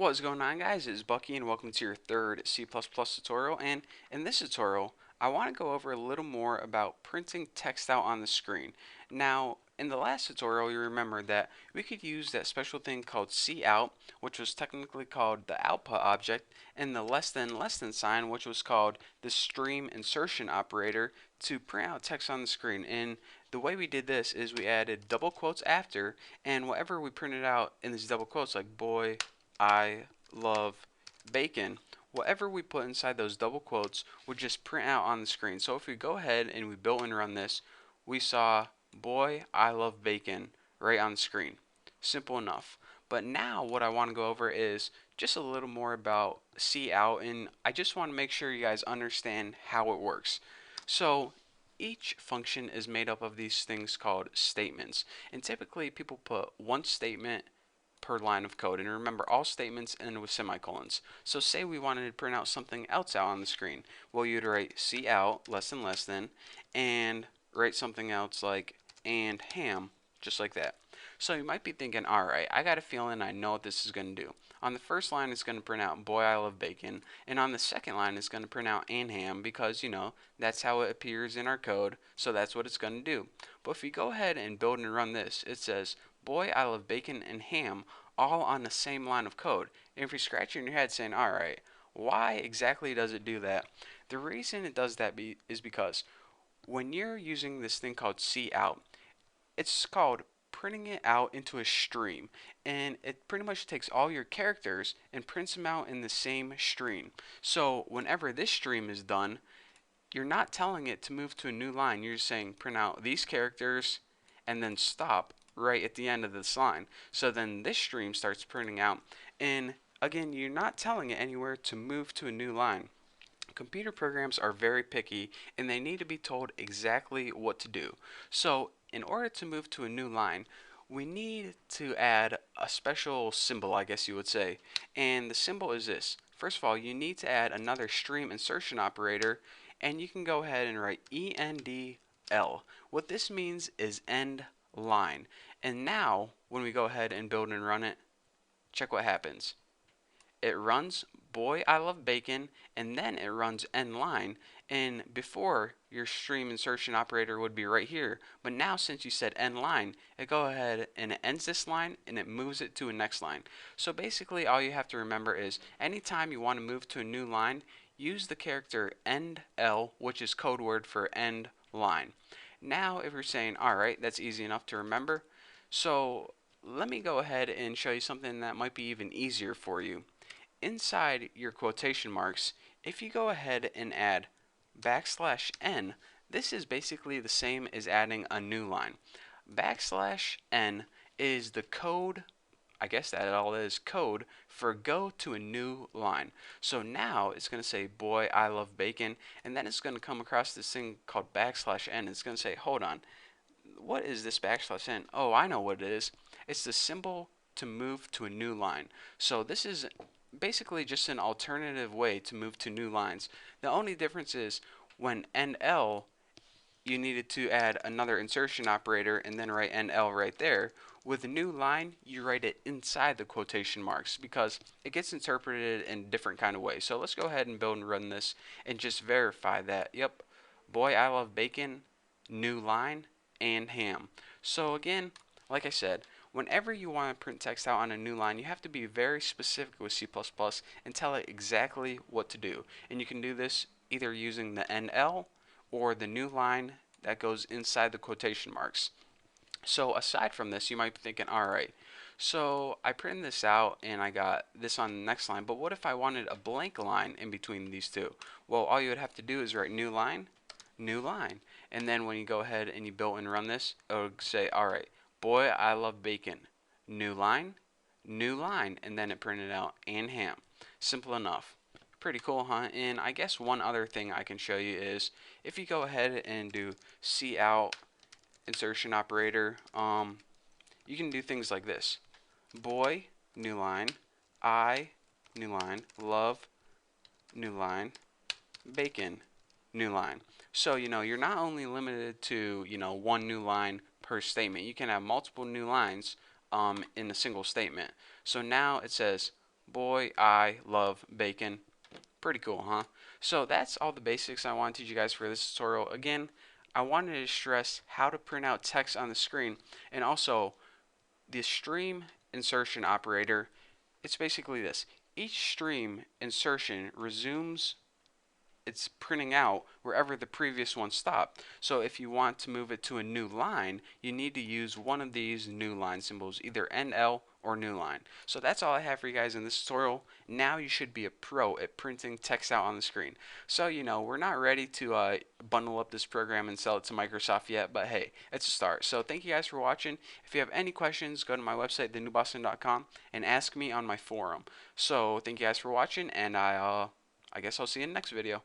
What's going on, guys? It's Bucky and welcome to your third C++ tutorial. And in this tutorial I want to go over a little more about printing text out on the screen. Now in the last tutorial you remember that we could use that special thing called cout, which was technically called the output object, and the less than sign, which was called the stream insertion operator, to print out text on the screen. And the way we did this is we added double quotes after, and whatever we printed out in these double quotes, like boy I love bacon, whatever we put inside those double quotes would just print out on the screen. So if we go ahead and we built and run this, we saw boy I love bacon right on the screen. Simple enough. But now what I want to go over is just a little more about cout, and I just want to make sure you guys understand how it works. So each function is made up of these things called statements, and typically people put one statement per line of code. And remember, all statements end with semicolons. So say we wanted to print out something else out on the screen. Well, you'd write cout less than, and write something else like and ham, just like that. So you might be thinking, alright, I got a feeling I know what this is going to do. On the first line it's going to print out boy I love bacon, and on the second line it's going to print out and ham, because that's how it appears in our code, so that's what it's going to do. But if you go ahead and build and run this, it says boy I love bacon and ham all on the same line of code. And if you're scratching your head saying, alright, why exactly does it do that? The reason it does that is because when you're using this thing called cout, it's called printing it out into a stream, and it pretty much takes all your characters and prints them out in the same stream. So whenever this stream is done, you're not telling it to move to a new line. You're just saying print out these characters and then stop right at the end of this line. So then this stream starts printing out, and again, you're not telling it anywhere to move to a new line. Computer programs are very picky and they need to be told exactly what to do. So in order to move to a new line, we need to add a special symbol, I guess you would say. And the symbol is this. First of all, you need to add another stream insertion operator, and you can go ahead and write ENDL. What this means is end line. And now when we go ahead and build and run it, check what happens. It runs boy I love bacon, and then it runs end line. And before, your stream insertion operator would be right here, but now since you said end line, it go ahead and it ends this line and it moves it to a next line. So basically all you have to remember is anytime you want to move to a new line, use the character end L, which is code word for end line. Now if you're saying, alright, that's easy enough to remember, so let me go ahead and show you something that might be even easier for you. Inside your quotation marks, if you go ahead and add \n, this is basically the same as adding a new line. \n is the code, I guess that all is code, for go to a new line. So now it's going to say boy I love bacon, and then it's going to come across this thing called \n. It's going to say, hold on, what is this \n? Oh, I know what it is. It's the symbol to move to a new line. So this is basically just an alternative way to move to new lines. The only difference is when NL, you needed to add another insertion operator and then write NL right there. With a new line, you write it inside the quotation marks because it gets interpreted in a different kind of way. So let's go ahead and build and run this and just verify that, yep, boy I love bacon, new line, and ham. So again, like I said, whenever you want to print text out on a new line, you have to be very specific with C++ and tell it exactly what to do. And you can do this either using the NL or the new line that goes inside the quotation marks. So aside from this, you might be thinking, alright, so I printed this out and I got this on the next line, but what if I wanted a blank line in between these two? Well, all you would have to do is write new line, and then when you go ahead and you build and run this, it'll say, alright, boy I love bacon, new line, and then it printed out and ham. Simple enough. Pretty cool, huh? And I guess one other thing I can show you is if you go ahead and do cout insertion operator, you can do things like this. Boy, new line, I, new line, love, new line, bacon, new line. So, you're not only limited to, one new line per statement. You can have multiple new lines in a single statement. So now it says, Boy, I love bacon. Pretty cool, huh? So that's all the basics I want to teach you guys for this tutorial. Again, I wanted to stress how to print out text on the screen, and also the stream insertion operator. It's basically this. Each stream insertion resumes it's printing out wherever the previous one stopped. So if you want to move it to a new line, you need to use one of these new line symbols, either NL or new line. So that's all I have for you guys in this tutorial. Now you should be a pro at printing text out on the screen. So, we're not ready to bundle up this program and sell it to Microsoft yet, but hey, it's a start. So thank you guys for watching. If you have any questions, go to my website, thenewboston.com, and ask me on my forum. So thank you guys for watching, and I guess I'll see you in the next video.